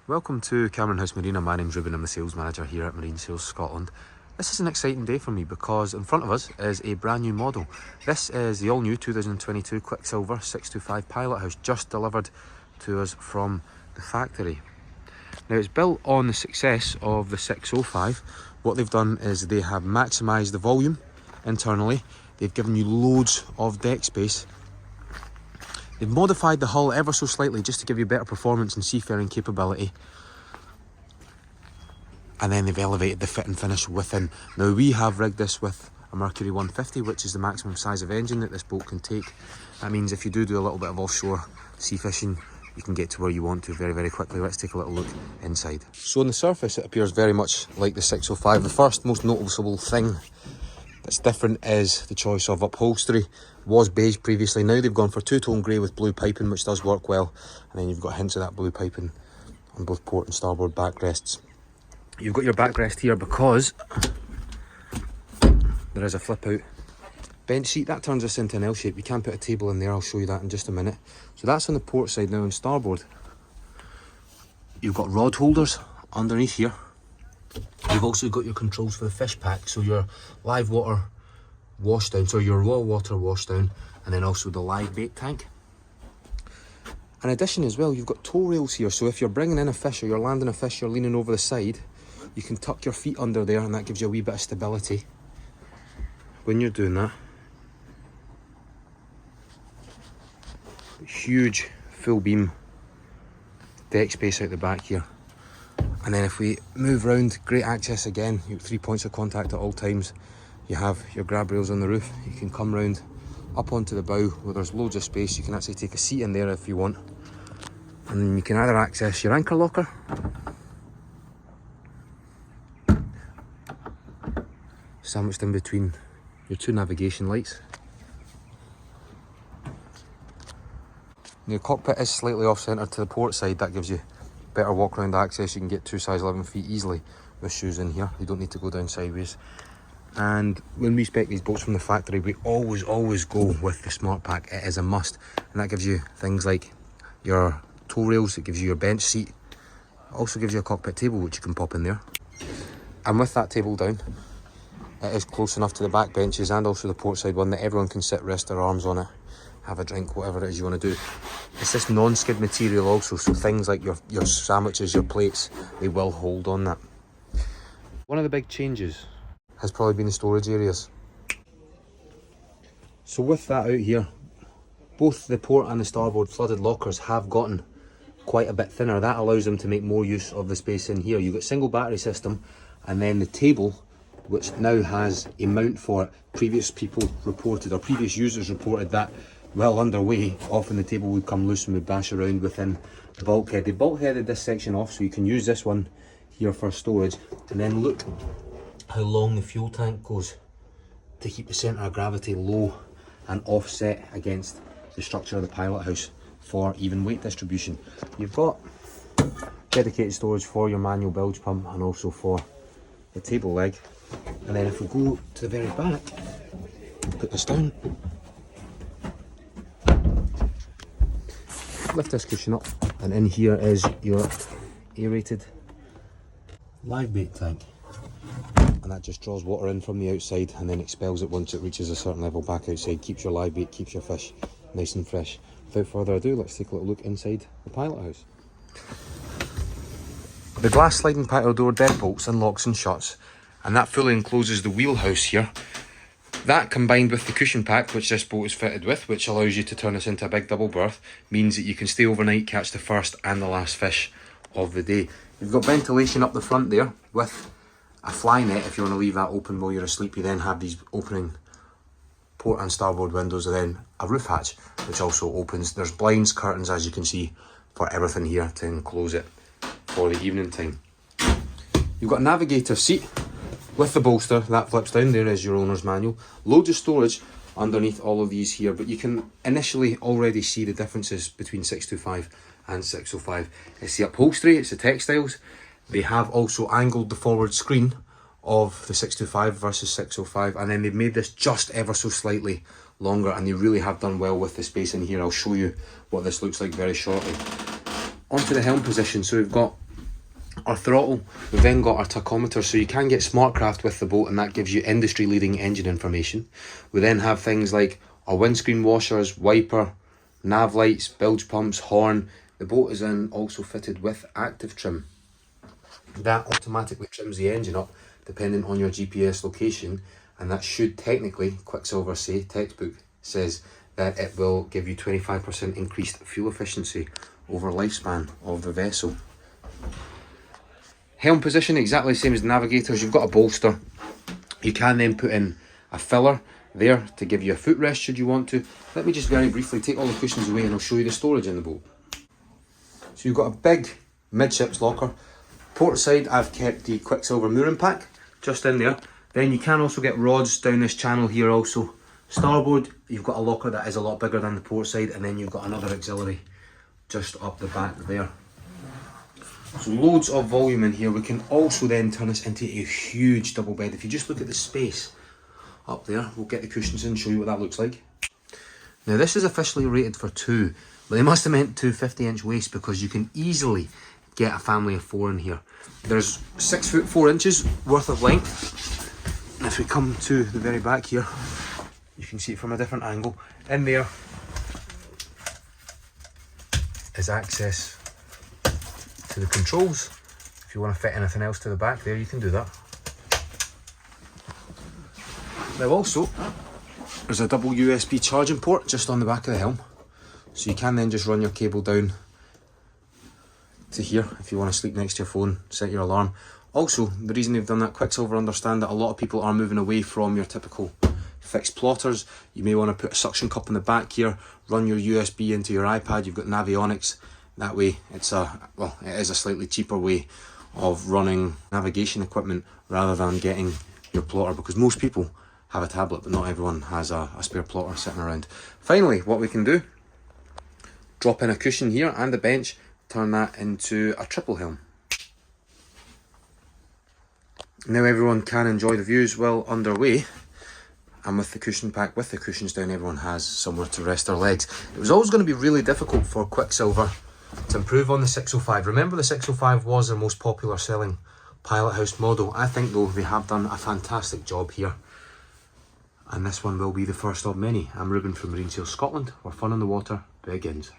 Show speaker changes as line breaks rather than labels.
Welcome to Cameron House Marina. My name's Ruben. I'm the sales manager here at Marine Sales Scotland. This is an exciting day for me because in front of us is a brand new model. This is the all new 2022 Quicksilver 625 Pilothouse, just delivered to us from the factory. Now it's built on the success of the 605. What they've done is they have maximised the volume internally. They've given you loads of deck space. They've modified the hull ever so slightly just to give you better performance and seafaring capability. And then they've elevated the fit and finish within. Now we have rigged this with a Mercury 150, which is the maximum size of engine that this boat can take. That means if you do a little bit of offshore sea fishing, you can get to where you want to very, very quickly. Let's take a little look inside. So on the surface, it appears very much like the 605. The first most noticeable thing that's different is the choice of upholstery. Was beige previously, now they've gone for two-tone grey with blue piping, which does work well. And then you've got hints of that blue piping on both port and starboard backrests. You've got your backrest here because there is a flip out bench seat. That turns this into an L shape. You can put a table in there, I'll show you that in just a minute. So that's on the port side. Now on starboard, you've got rod holders underneath here. You've also got your controls for the fish pack, so your live water wash down, so your raw water wash down, and then also the live bait tank. In addition as well, you've got tow rails here, so if you're bringing in a fish or you're landing a fish, you're leaning over the side, you can tuck your feet under there and that gives you a wee bit of stability when you're doing that. Huge full beam deck space out the back here. And then if we move round, great access again. You've got 3 points of contact at all times. You have your grab rails on the roof. You can come round up onto the bow where there's loads of space. You can actually take a seat in there if you want. And then you can either access your anchor locker, sandwiched in between your two navigation lights. Your cockpit is slightly off centre to the port side. That gives you better walk around access. You can get 2 size 11 feet easily with shoes in here. You don't need to go down sideways. And when we spec these boats from the factory, we always go with the smart pack. It is a must, and that gives you things like your tow rails. It gives you your bench seat. It also gives you a cockpit table which you can pop in there. And with that table down, it is close enough to the back benches and also the port side one that everyone can sit, rest their arms on it, have a drink, whatever it is you want to do. It's this non-skid material also, so things like your sandwiches, your plates, they will hold on that. One of the big changes has probably been the storage areas. So with that out here, both the port and the starboard flooded lockers have gotten quite a bit thinner. That allows them to make more use of the space in here. You've got single battery system, and then the table, which now has a mount for it. Previous people reported, or previous users reported that well underway, often the table would come loose and would bash around within the bulkhead. They bulkheaded this section off so you can use this one here for storage. And then look how long the fuel tank goes to keep the centre of gravity low and offset against the structure of the pilot house for even weight distribution. You've got dedicated storage for your manual bilge pump and also for the table leg. And then if we go to the very back, put this down, lift this cushion up, and in here is your aerated live bait tank. And that just draws water in from the outside and then expels it once it reaches a certain level back outside. Keeps your live bait, keeps your fish nice and fresh. Without further ado, let's take a little look inside the pilot house. The glass sliding patio door deadbolts and locks and shuts, and that fully encloses the wheelhouse here. That combined with the cushion pack, which this boat is fitted with, which allows you to turn this into a big double berth, means that you can stay overnight, catch the first and the last fish of the day. You've got ventilation up the front there with a fly net if you want to leave that open while you're asleep. You then have these opening port and starboard windows, and then a roof hatch which also opens. There's blinds, curtains, as you can see, for everything here to enclose it for the evening time. You've got a navigator seat with the bolster that flips down. There is your owner's manual. Loads of storage underneath all of these here, but you can initially already see the differences between 625 and 605. It's the upholstery, it's the textiles. They have also angled the forward screen of the 625 versus 605, and then they've made this just ever so slightly longer, and they really have done well with the space in here. I'll show you what this looks like very shortly. Onto the helm position, so we've got our throttle. We've then got our tachometer, so you can get SmartCraft with the boat and that gives you industry leading engine information. We then have things like our windscreen washers, wiper, nav lights, bilge pumps, horn. The boat is then also fitted with active trim. That automatically trims the engine up depending on your GPS location, and that should technically, Quicksilver say, textbook says that it will give you 25% increased fuel efficiency over lifespan of the vessel. Helm position exactly the same as the Navigators. You've got a bolster. You can then put in a filler there to give you a footrest should you want to. Let me just very briefly take all the cushions away and I'll show you the storage in the boat. So you've got a big midships locker. Port side, I've kept the Quicksilver mooring pack just in there. Then you can also get rods down this channel here also. Starboard, you've got a locker that is a lot bigger than the port side, and then you've got another auxiliary just up the back there. So loads of volume in here. We can also then turn this into a huge double bed. If you just look at the space up there, we'll get the cushions in and show you what that looks like. Now this is officially rated for 2, but they must have meant 2 50-inch waists because you can easily get a family of 4 in here. There's 6 foot 4 inches worth of length. And if we come to the very back here, you can see it from a different angle. In there is access to the controls. If you want to fit anything else to the back there, you can do that. Now also, there's a double USB charging port just on the back of the helm. So you can then just run your cable down to here if you want to sleep next to your phone, set your alarm. Also, the reason they've done that, Quicksilver understand that a lot of people are moving away from your typical fixed plotters. You may want to put a suction cup in the back here, run your USB into your iPad. You've got Navionics. That way it is a slightly cheaper way of running navigation equipment rather than getting your plotter, because most people have a tablet but not everyone has a spare plotter sitting around. Finally, what we can do, drop in a cushion here and a bench, turn that into a triple helm. Now everyone can enjoy the views well underway, and with the cushion pack, with the cushions down, everyone has somewhere to rest their legs. It was always going to be really difficult for Quicksilver to improve on the 605. Remember, the 605 was their most popular selling Pilothouse model. I think though they have done a fantastic job here, and this one will be the first of many. I'm Ruben from Marine Sales Scotland, where fun on the water begins.